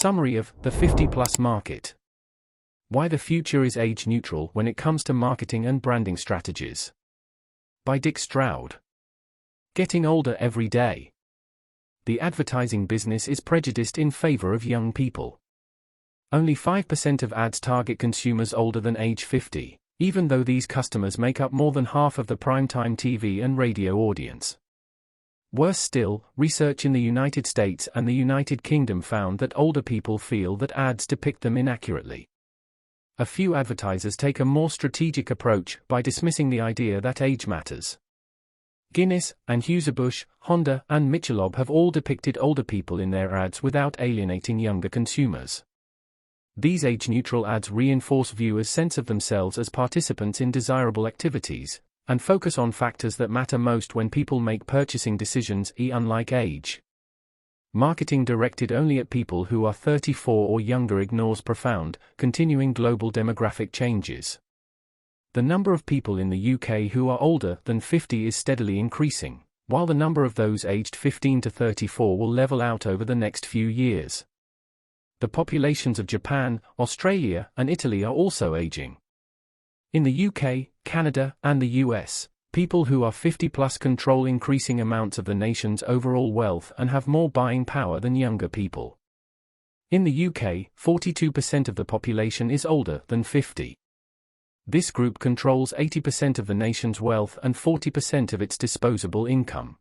Summary of the 50-plus market. Why the future is age-neutral when it comes to marketing and branding strategies. By Dick Stroud. Getting older every day. The advertising business is prejudiced in favor of young people. Only 5% of ads target consumers older than age 50, even though these customers make up more than half of the primetime TV and radio audience. Worse still, research in the United States and the United Kingdom found that older people feel that ads depict them inaccurately. A few advertisers take a more strategic approach by dismissing the idea that age matters. Guinness, Anheuser-Busch, Honda, and Michelob have all depicted older people in their ads without alienating younger consumers. These age-neutral ads reinforce viewers' sense of themselves as participants in desirable activities, and focus on factors that matter most when people make purchasing decisions, unlike age. Marketing directed only at people who are 34 or younger ignores profound, continuing global demographic changes. The number of people in the UK who are older than 50 is steadily increasing, while the number of those aged 15 to 34 will level out over the next few years. The populations of Japan, Australia, and Italy are also aging. In the UK, Canada, and the US, people who are 50-plus control increasing amounts of the nation's overall wealth and have more buying power than younger people. In the UK, 42% of the population is older than 50. This group controls 80% of the nation's wealth and 40% of its disposable income.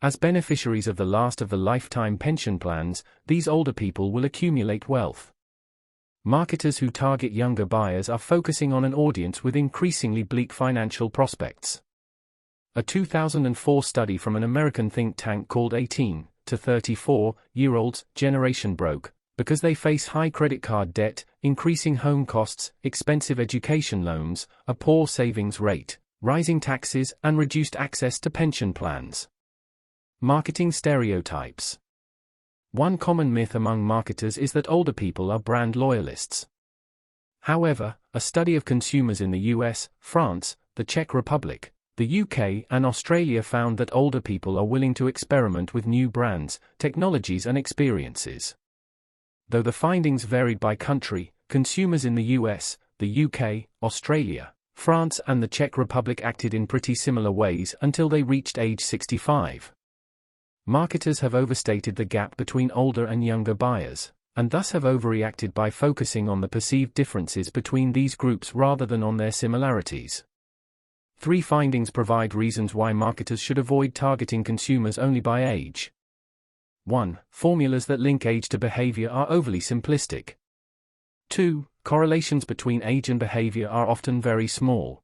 As beneficiaries of the last of the lifetime pension plans, these older people will accumulate wealth. Marketers who target younger buyers are focusing on an audience with increasingly bleak financial prospects. A 2004 study from an American think tank called 18 to 34-year-olds generation broke because they face high credit card debt, increasing home costs, expensive education loans, a poor savings rate, rising taxes, and reduced access to pension plans. Marketing stereotypes. One common myth among marketers is that older people are brand loyalists. However, a study of consumers in the US, France, the Czech Republic, the UK, and Australia found that older people are willing to experiment with new brands, technologies, and experiences. Though the findings varied by country, consumers in the US, the UK, Australia, France, and the Czech Republic acted in pretty similar ways until they reached age 65. Marketers have overstated the gap between older and younger buyers, and thus have overreacted by focusing on the perceived differences between these groups rather than on their similarities. 3 findings provide reasons why marketers should avoid targeting consumers only by age. 1. Formulas that link age to behavior are overly simplistic. 2. Correlations between age and behavior are often very small.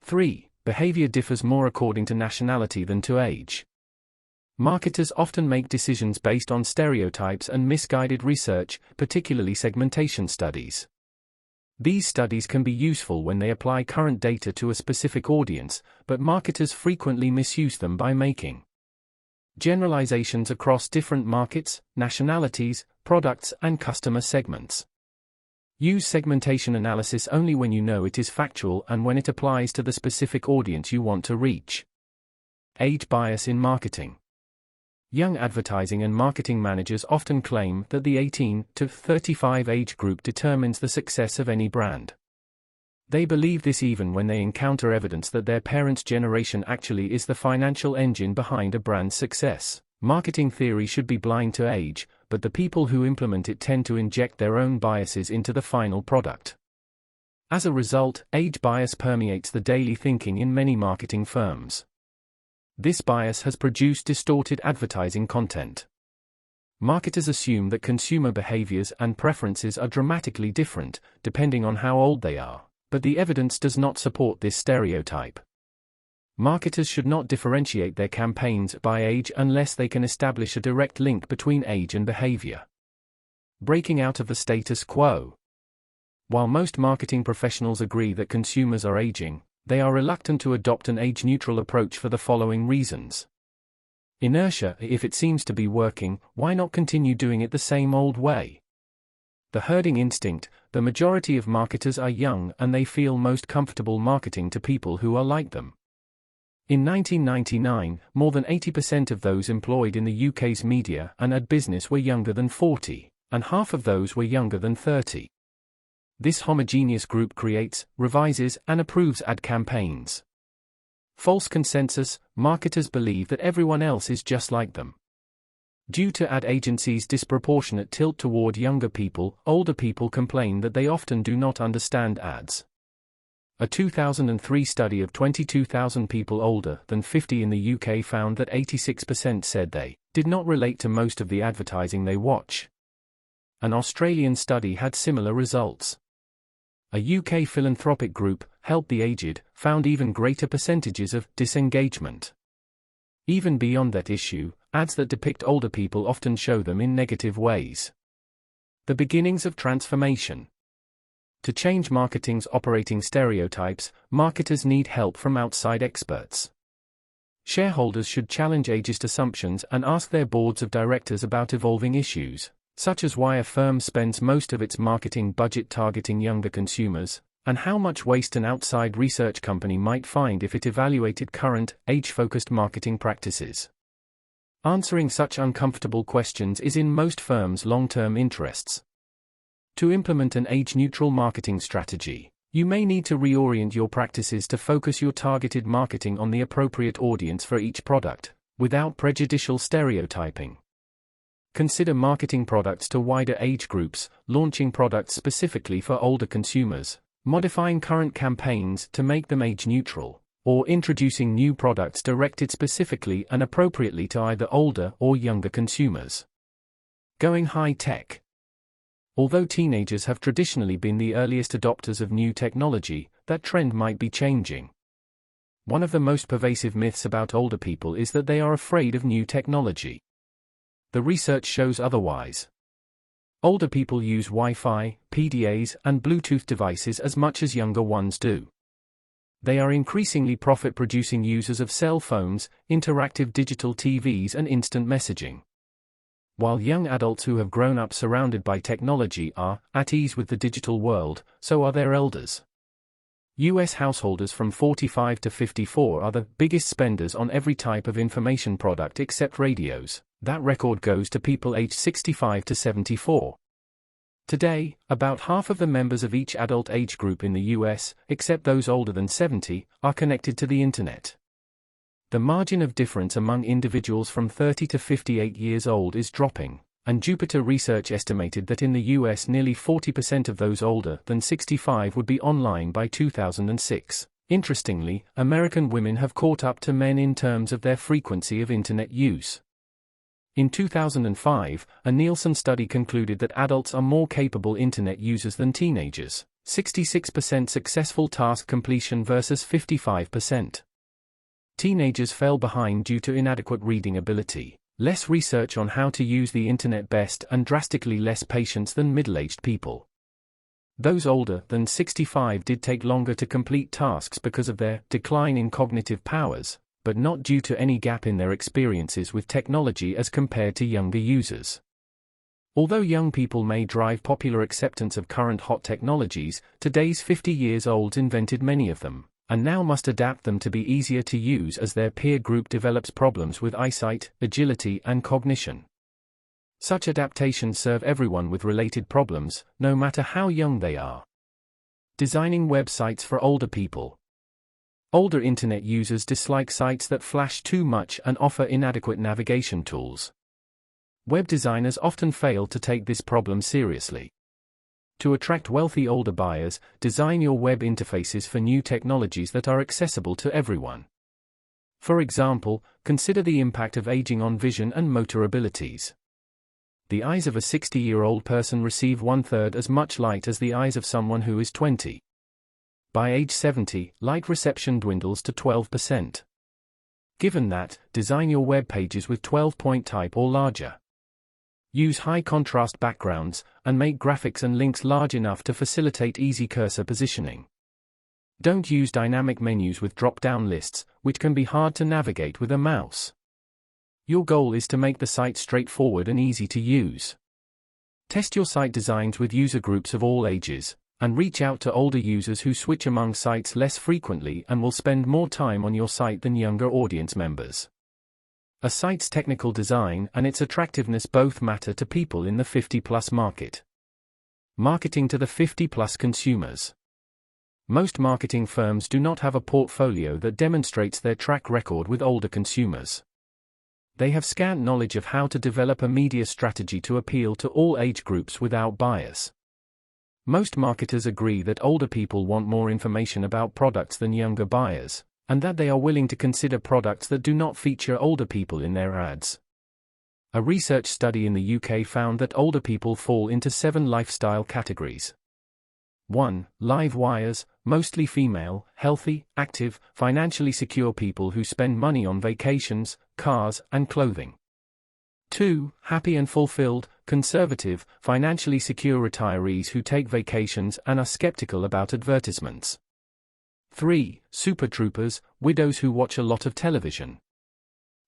3. Behavior differs more according to nationality than to age. Marketers often make decisions based on stereotypes and misguided research, particularly segmentation studies. These studies can be useful when they apply current data to a specific audience, but marketers frequently misuse them by making generalizations across different markets, nationalities, products, and customer segments. Use segmentation analysis only when you know it is factual and when it applies to the specific audience you want to reach. Age bias in marketing. Young advertising and marketing managers often claim that the 18 to 35 age group determines the success of any brand. They believe this even when they encounter evidence that their parents' generation actually is the financial engine behind a brand's success. Marketing theory should be blind to age, but the people who implement it tend to inject their own biases into the final product. As a result, age bias permeates the daily thinking in many marketing firms. This bias has produced distorted advertising content. Marketers assume that consumer behaviors and preferences are dramatically different, depending on how old they are, but the evidence does not support this stereotype. Marketers should not differentiate their campaigns by age unless they can establish a direct link between age and behavior. Breaking out of the status quo. While most marketing professionals agree that consumers are aging, they are reluctant to adopt an age-neutral approach for the following reasons. Inertia. If it seems to be working, why not continue doing it the same old way? The herding instinct. The majority of marketers are young and they feel most comfortable marketing to people who are like them. In 1999, more than 80% of those employed in the UK's media and ad business were younger than 40, and half of those were younger than 30. This homogeneous group creates, revises, and approves ad campaigns. False consensus: marketers believe that everyone else is just like them. Due to ad agencies' disproportionate tilt toward younger people, older people complain that they often do not understand ads. A 2003 study of 22,000 people older than 50 in the UK found that 86% said they did not relate to most of the advertising they watch. An Australian study had similar results. A UK philanthropic group, Help the Aged, found even greater percentages of disengagement. Even beyond that issue, ads that depict older people often show them in negative ways. The beginnings of transformation. To change marketing's operating stereotypes, marketers need help from outside experts. Shareholders should challenge ageist assumptions and ask their boards of directors about evolving issues, such as why a firm spends most of its marketing budget targeting younger consumers, and how much waste an outside research company might find if it evaluated current, age-focused marketing practices. Answering such uncomfortable questions is in most firms' long-term interests. To implement an age-neutral marketing strategy, you may need to reorient your practices to focus your targeted marketing on the appropriate audience for each product, without prejudicial stereotyping. Consider marketing products to wider age groups, launching products specifically for older consumers, modifying current campaigns to make them age-neutral, or introducing new products directed specifically and appropriately to either older or younger consumers. Going high-tech. Although teenagers have traditionally been the earliest adopters of new technology, that trend might be changing. One of the most pervasive myths about older people is that they are afraid of new technology. The research shows otherwise. Older people use Wi-Fi, PDAs, and Bluetooth devices as much as younger ones do. They are increasingly profit-producing users of cell phones, interactive digital TVs, and instant messaging. While young adults who have grown up surrounded by technology are at ease with the digital world, so are their elders. U.S. householders from 45 to 54 are the biggest spenders on every type of information product except radios. That record goes to people aged 65 to 74. Today, about half of the members of each adult age group in the US, except those older than 70, are connected to the Internet. The margin of difference among individuals from 30 to 58 years old is dropping, and Jupiter Research estimated that in the US nearly 40% of those older than 65 would be online by 2006. Interestingly, American women have caught up to men in terms of their frequency of Internet use. In 2005, a Nielsen study concluded that adults are more capable Internet users than teenagers, 66% successful task completion versus 55%. Teenagers fell behind due to inadequate reading ability, less research on how to use the Internet best, and drastically less patience than middle-aged people. Those older than 65 did take longer to complete tasks because of their decline in cognitive powers, but not due to any gap in their experiences with technology as compared to younger users. Although young people may drive popular acceptance of current hot technologies, today's 50-year-olds invented many of them, and now must adapt them to be easier to use as their peer group develops problems with eyesight, agility, and cognition. Such adaptations serve everyone with related problems, no matter how young they are. Designing websites for older people. Older Internet users dislike sites that flash too much and offer inadequate navigation tools. Web designers often fail to take this problem seriously. To attract wealthy older buyers, design your web interfaces for new technologies that are accessible to everyone. For example, consider the impact of aging on vision and motor abilities. The eyes of a 60-year-old person receive 1/3 as much light as the eyes of someone who is 20. By age 70, light reception dwindles to 12%. Given that, design your web pages with 12-point type or larger. Use high-contrast backgrounds, and make graphics and links large enough to facilitate easy cursor positioning. Don't use dynamic menus with drop-down lists, which can be hard to navigate with a mouse. Your goal is to make the site straightforward and easy to use. Test your site designs with user groups of all ages, and reach out to older users who switch among sites less frequently and will spend more time on your site than younger audience members. A site's technical design and its attractiveness both matter to people in the 50-plus market. Marketing to the 50-plus consumers. Most marketing firms do not have a portfolio that demonstrates their track record with older consumers. They have scant knowledge of how to develop a media strategy to appeal to all age groups without bias. Most marketers agree that older people want more information about products than younger buyers, and that they are willing to consider products that do not feature older people in their ads. A research study in the UK found that older people fall into 7 lifestyle categories. 1. Live wires, mostly female, healthy, active, financially secure people who spend money on vacations, cars, and clothing. 2. Happy and fulfilled, conservative, financially secure retirees who take vacations and are skeptical about advertisements. 3. Super troopers, widows who watch a lot of television.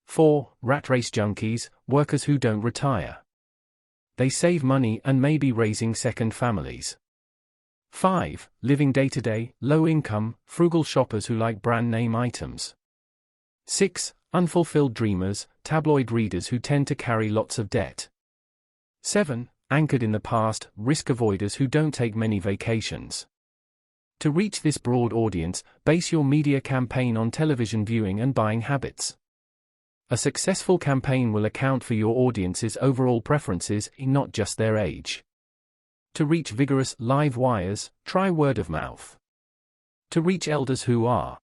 4. Rat race junkies, workers who don't retire. They save money and may be raising second families. 5. Living day-to-day, low-income, frugal shoppers who like brand-name items. 6. Unfulfilled dreamers, tabloid readers who tend to carry lots of debt. 7. Anchored in the past, risk avoiders who don't take many vacations. To reach this broad audience, base your media campaign on television viewing and buying habits. A successful campaign will account for your audience's overall preferences, not just their age. To reach vigorous, live wires, try word of mouth. To reach elders who are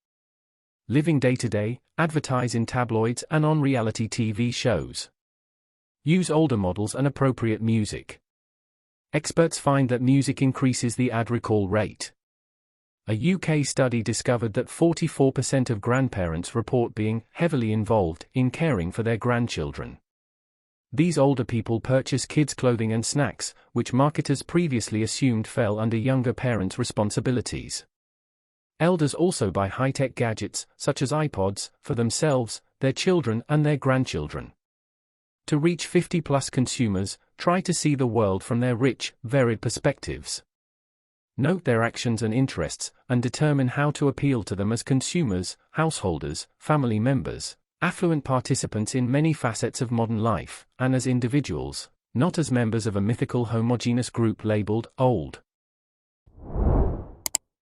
living day-to-day, advertise in tabloids and on reality TV shows. Use older models and appropriate music. Experts find that music increases the ad recall rate. A UK study discovered that 44% of grandparents report being heavily involved in caring for their grandchildren. These older people purchase kids' clothing and snacks, which marketers previously assumed fell under younger parents' responsibilities. Elders also buy high-tech gadgets, such as iPods, for themselves, their children and their grandchildren. To reach 50-plus consumers, try to see the world from their rich, varied perspectives. Note their actions and interests, and determine how to appeal to them as consumers, householders, family members, affluent participants in many facets of modern life, and as individuals, not as members of a mythical homogeneous group labeled old.